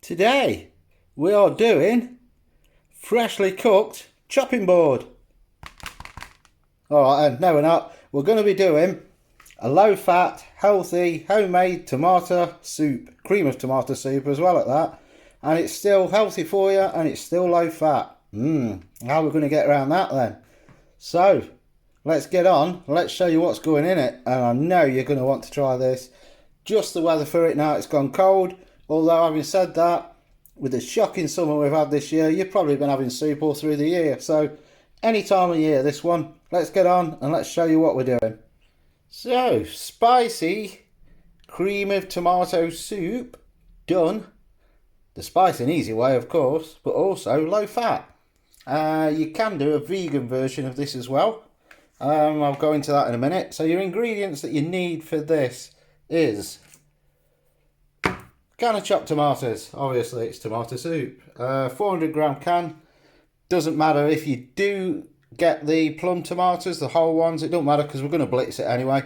Today we are doing freshly cooked chopping board. Alright, and no we're not. We're going to be doing a low fat, healthy, homemade tomato soup. Cream of tomato soup as well at that. And it's still healthy for you and it's still low fat. How are we going to get around that then? So, let's get on. Let's show you what's going in it. And I know you're going to want to try this. Just the weather for it now, it's gone cold. Although, having said that, with the shocking summer we've had this year, you've probably been having soup all through the year. So, any time of year, this one. Let's get on and let's show you what we're doing. So, spicy cream of tomato soup done. The spicy and easy way, of course, but also low fat. You can do a vegan version of this as well. I'll go into that in a minute. So, your ingredients that you need for this is can of chopped tomatoes. Obviously it's tomato soup. 400 gram can. Doesn't matter if you do get the plum tomatoes, the whole ones, it don't matter because we're going to blitz it anyway.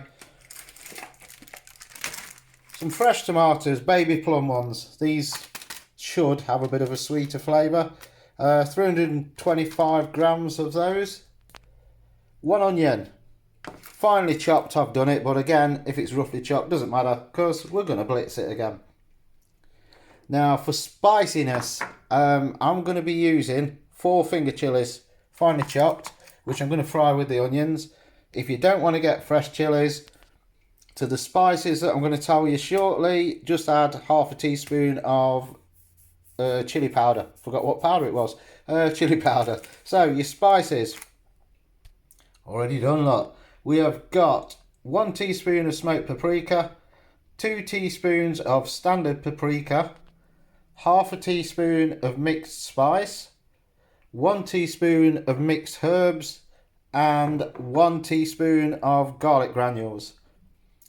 Some fresh tomatoes, baby plum ones. These should have a bit of a sweeter flavour. 325 grams of those. 1 onion. Finely chopped, I've done it, but again, if it's roughly chopped, doesn't matter because we're going to blitz it again. Now for spiciness, I'm going to be using 4 finger chilies, finely chopped, which I'm going to fry with the onions. If you don't want to get fresh chilies, to the spices that I'm going to tell you shortly, just add half a teaspoon of chili powder. Forgot what powder it was. Chili powder. So your spices, already done a lot. We have got 1 teaspoon of smoked paprika, 2 teaspoons of standard paprika, half a teaspoon of mixed spice, 1 teaspoon of mixed herbs, and 1 teaspoon of garlic granules.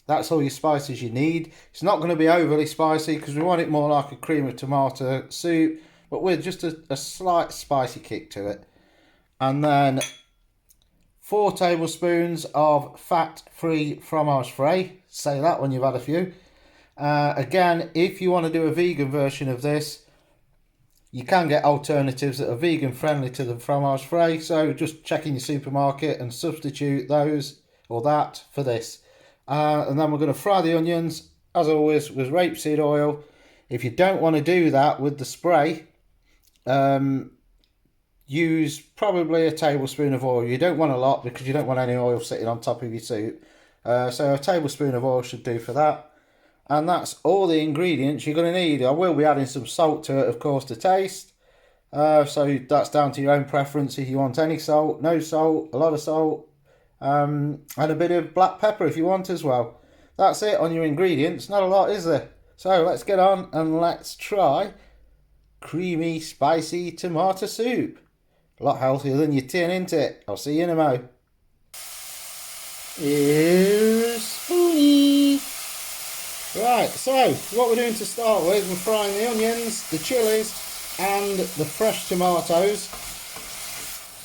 That's all your spices you need. It's not going to be overly spicy because we want it more like a cream of tomato soup, but with just a slight spicy kick to it. And then 4 tablespoons of fat-free fromage frais. Say that when you've had a few. Again, if you want to do a vegan version of this, you can get alternatives that are vegan friendly to the fromage frais. So just check in your supermarket and substitute those or that for this. And then we're going to fry the onions, as always, with rapeseed oil. If you don't want to do that with the spray, use probably a tablespoon of oil. You don't want a lot because you don't want any oil sitting on top of your soup. So a tablespoon of oil should do for that. And that's all the ingredients you're going to need. I will be adding some salt to it, of course, to taste. So that's down to your own preference if you want any salt, no salt, a lot of salt. And a bit of black pepper if you want as well. That's it on your ingredients. Not a lot, is there? So let's get on and let's try creamy, spicy tomato soup. A lot healthier than your tin, isn't it? I'll see you in a mo. Here's Spoonie. Right, so what we're doing to start with, we're frying the onions, the chilies and the fresh tomatoes.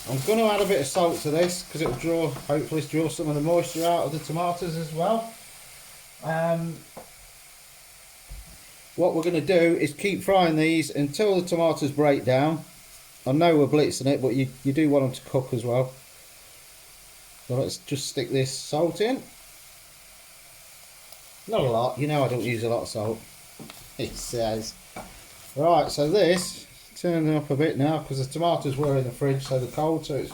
I'm going to add a bit of salt to this because it will hopefully draw some of the moisture out of the tomatoes as well. What we're going to do is keep frying these until the tomatoes break down. I know we're blitzing it, but you do want them to cook as well. So let's just stick this salt in. Not a lot, you know I don't use a lot of salt. It says. Right, so this, turning up a bit now because the tomatoes were in the fridge so they're cold, so it's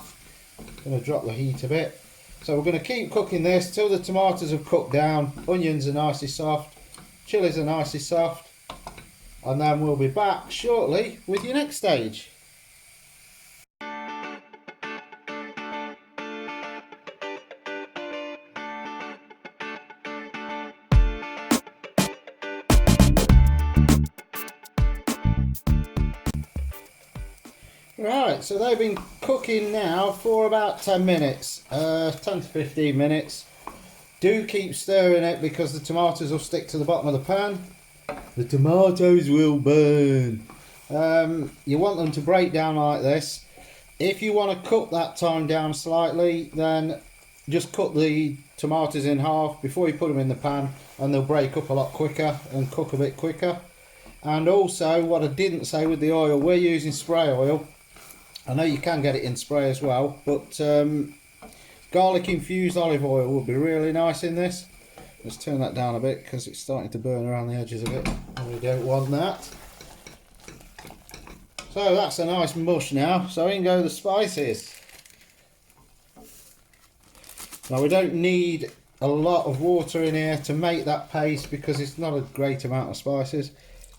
going to drop the heat a bit. So we're going to keep cooking this till the tomatoes have cooked down, onions are nicely soft, chilies are nicely soft, and then we'll be back shortly with your next stage. Right, so they've been cooking now for about 10 minutes, 10 to 15 minutes. Do keep stirring it because the tomatoes will stick to the bottom of the pan. The tomatoes will burn. You want them to break down like this. If you want to cut that time down slightly, then just cut the tomatoes in half before you put them in the pan and they'll break up a lot quicker and cook a bit quicker. And also, what I didn't say with the oil, we're using spray oil. I know you can get it in spray as well, but garlic infused olive oil would be really nice in this. Let's turn that down a bit because it's starting to burn around the edges a bit, and we don't want that. So that's a nice mush now, so in go the spices. Now we don't need a lot of water in here to make that paste because it's not a great amount of spices.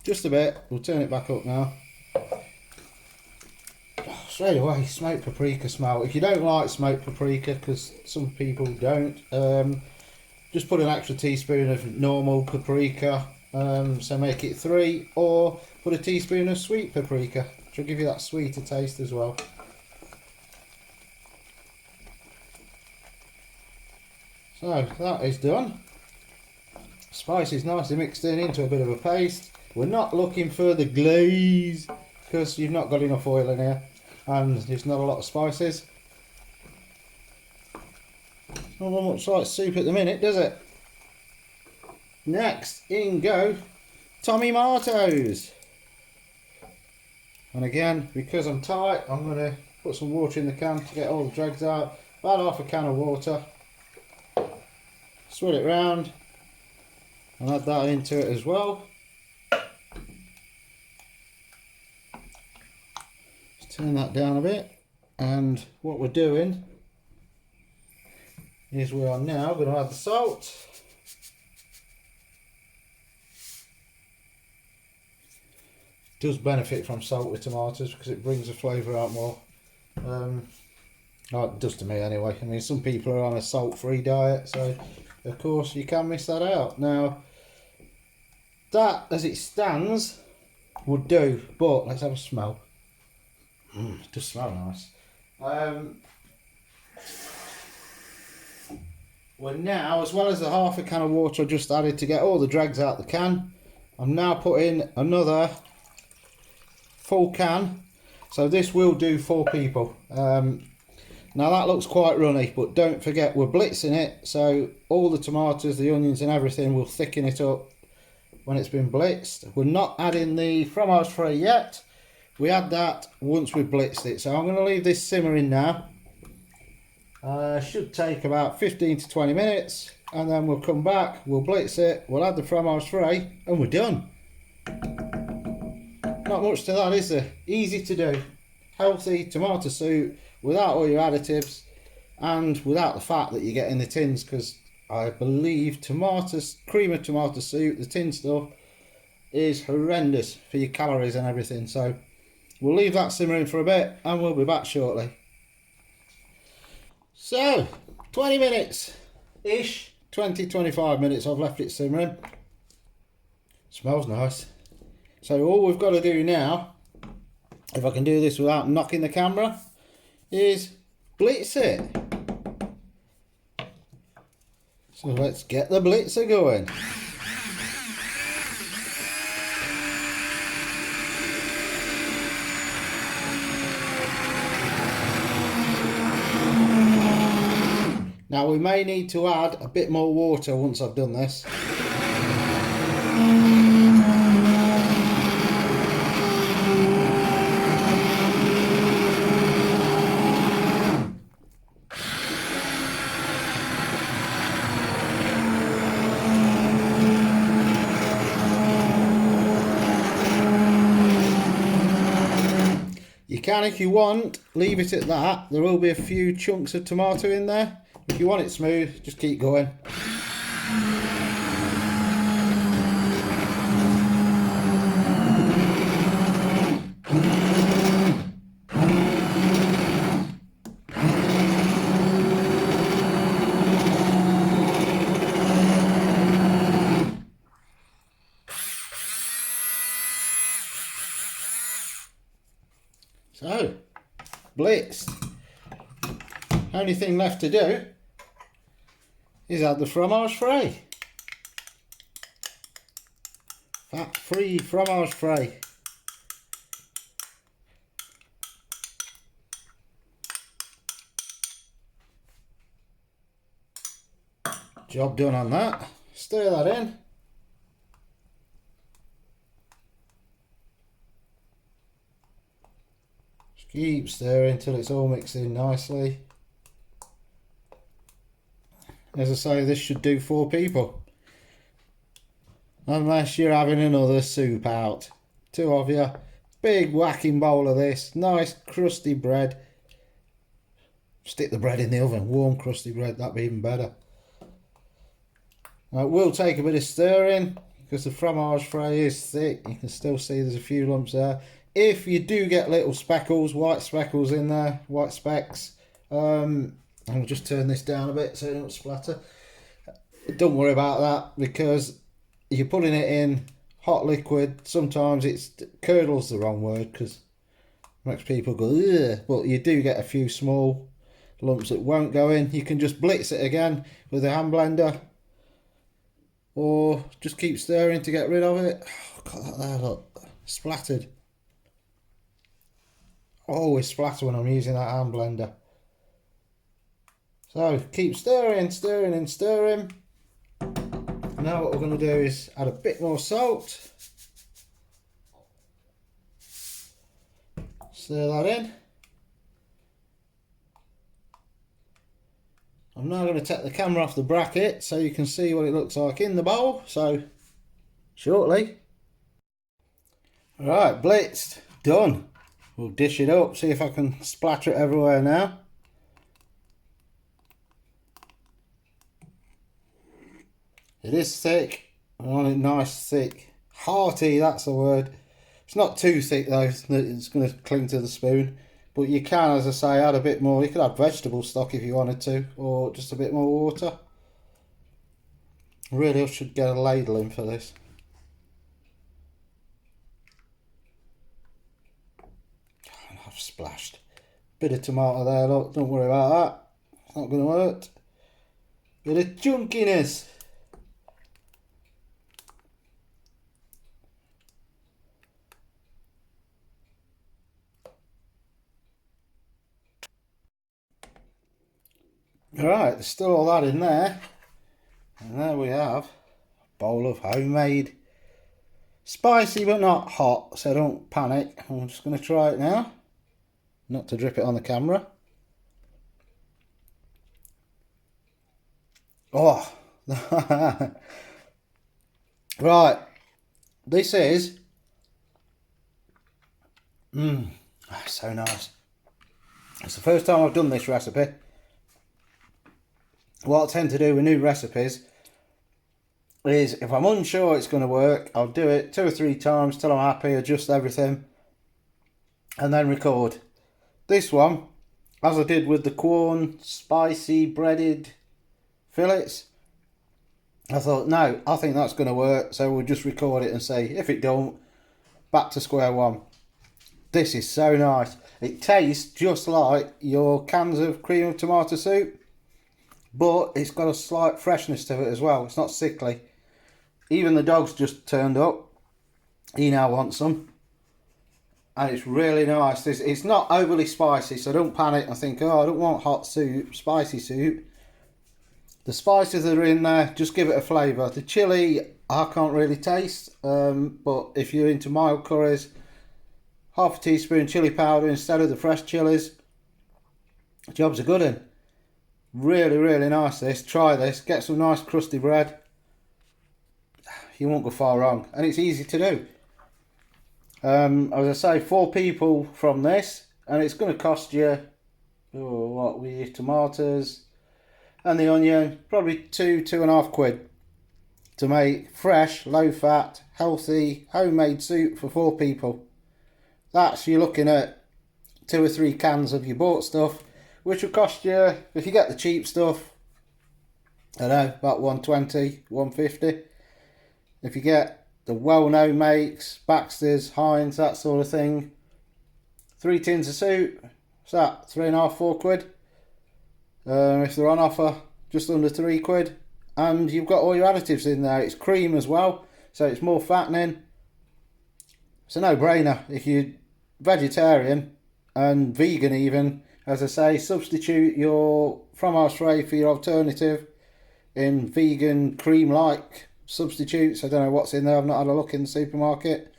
Just a bit. We'll turn it back up now. Oh, straight away, smoked paprika smell. If you don't like smoked paprika, because some people don't, just put an extra teaspoon of normal paprika, so make it 3, or put a teaspoon of sweet paprika, which will give you that sweeter taste as well. So that is done. Spice is nicely mixed in into a bit of a paste. We're not looking for the glaze because you've not got enough oil in here and there's not a lot of spices. Not much like soup at the minute, does it? Next, in go Tommy Martos. And again, because I'm tight, I'm going to put some water in the can to get all the dregs out. About half a can of water. Swirl it round and add that into it as well. Just turn that down a bit, and what we're doing is we are now going to add the salt. It does benefit from salt with tomatoes because it brings the flavour out more. Oh, it does to me anyway. I mean, some people are on a salt-free diet, so of course you can miss that out. Now, that as it stands would do, but let's have a smell. It does smell nice. We're now, as well as the half a can of water I just added to get all the dregs out the can, I'm now putting another full can. So this will do 4 people. Now that looks quite runny, but don't forget we're blitzing it, so all the tomatoes, the onions and everything will thicken it up when it's been blitzed. We're not adding the fromage frais yet. We add that once we've blitzed it. So I'm going to leave this simmering now. Should take about 15 to 20 minutes, and then we'll come back, we'll blitz it, we'll add the fromage frais, and we're done. Not much to that, is there? Easy to do. Healthy tomato soup without all your additives and without the fat that you get in the tins, because I believe cream of tomato soup, the tin stuff, is horrendous for your calories and everything. So we'll leave that simmering for a bit and we'll be back shortly. So 20 minutes ish, 20-25 minutes I've left it simmering. Smells nice. So all we've got to do now, if I can do this without knocking the camera, is blitz it. So let's get the blitzer going. Now we may need to add a bit more water once I've done this. You can, if you want, leave it at that. There will be a few chunks of tomato in there. If you want it smooth, just keep going. So, blitzed. Only thing left to do is add the fromage frais. Fat-free fromage frais. Job done on that. Stir that in. Keep stirring till it's all mixed in nicely. As I say, this should do 4 people. Unless you're having another soup out. 2 of you. Big whacking bowl of this. Nice crusty bread. Stick the bread in the oven. Warm crusty bread, that'd be even better. Now, it will take a bit of stirring because the fromage frais is thick. You can still see there's a few lumps there. If you do get little speckles, white speckles in there, white specks, I'll just turn this down a bit so it don't splatter. Don't worry about that because you're putting it in hot liquid. Sometimes it's curdle's the wrong word because it makes people go ugh, but you do get a few small lumps that won't go in. You can just blitz it again with a hand blender or just keep stirring to get rid of it. Oh, got that there, look, splattered. I always splatter when I'm using that hand blender. So keep stirring, stirring and stirring. Now what we're going to do is add a bit more salt. Stir that in. I'm now going to take the camera off the bracket so you can see what it looks like in the bowl. So shortly. Alright, blitzed, done. We'll dish it up, see if I can splatter it everywhere now. It is thick. I want it nice, thick. Hearty, that's the word. It's not too thick though, it's going to cling to the spoon. But you can, as I say, add a bit more. You could add vegetable stock if you wanted to, or just a bit more water. Really, I should get a ladle in for this. I've splashed. Bit of tomato there, look, don't worry about that. It's not going to hurt. Bit of chunkiness. Alright, there's still all that in there. And there we have a bowl of homemade, spicy but not hot, so don't panic. I'm just going to try it now. Not to drip it on the camera. Oh, right. This is so nice. It's the first time I've done this recipe. What I tend to do with new recipes is if I'm unsure it's going to work, I'll do it 2 or 3 times till I'm happy, adjust everything, and then record. This one, as I did with the Quorn spicy breaded fillets, I thought, no, I think that's going to work, so we'll just record it and say, if it don't, back to square one. This is so nice. It tastes just like your cans of cream of tomato soup, but it's got a slight freshness to it as well. It's not sickly. Even the dog's just turned up. He now wants some. And it's really nice. It's not overly spicy, so don't panic and think, oh, I don't want hot soup, spicy soup. The spices that are in there, just give it a flavour. The chilli, I can't really taste. But if you're into mild curries, half a teaspoon chilli powder instead of the fresh chilies. Job's a good one. Really, really nice this. Try this. Get some nice crusty bread. You won't go far wrong. And it's easy to do. As I say, 4 people from this. And it's going to cost you, what with your tomatoes and the onion, probably £2.5 quid to make fresh, low fat, healthy, homemade soup for 4 people. That's, you're looking at 2 or 3 cans of your bought stuff, which will cost you, if you get the cheap stuff, I don't know, about 120, 150. If you get the well-known makes, Baxter's, Heinz, that sort of thing, 3 tins of soup, what's that, 3.5, 4 quid? If they're on offer, just under 3 quid. And you've got all your additives in there. It's cream as well, so it's more fattening. It's a no-brainer. If you're vegetarian and vegan even, as I say, substitute your fromage frais for your alternative in vegan cream-like substitutes. I don't know what's in there. I've not had a look in the supermarket.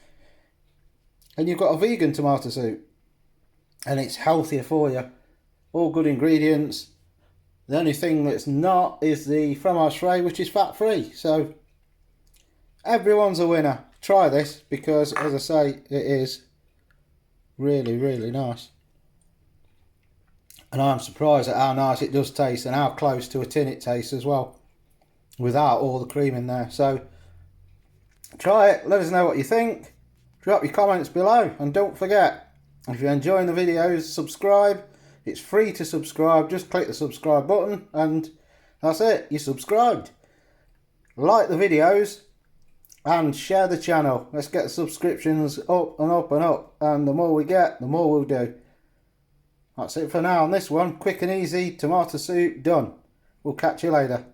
And you've got a vegan tomato soup. and it's healthier for you. All good ingredients. The only thing that's not is the fromage frais, which is fat free. So everyone's a winner. Try this because, as I say, it is really, really nice. And I'm surprised at how nice it does taste and how close to a tin it tastes as well, without all the cream in there. So try it, let us know what you think. Drop your comments below, and don't forget, if you're enjoying the videos, subscribe. It's free to subscribe. Just click the subscribe button and that's it, you're subscribed. Like the videos and share the channel. Let's get the subscriptions up and up and up, and the more we get, the more we'll do. That's it for now on this one. Quick and easy tomato soup done. We'll catch you later.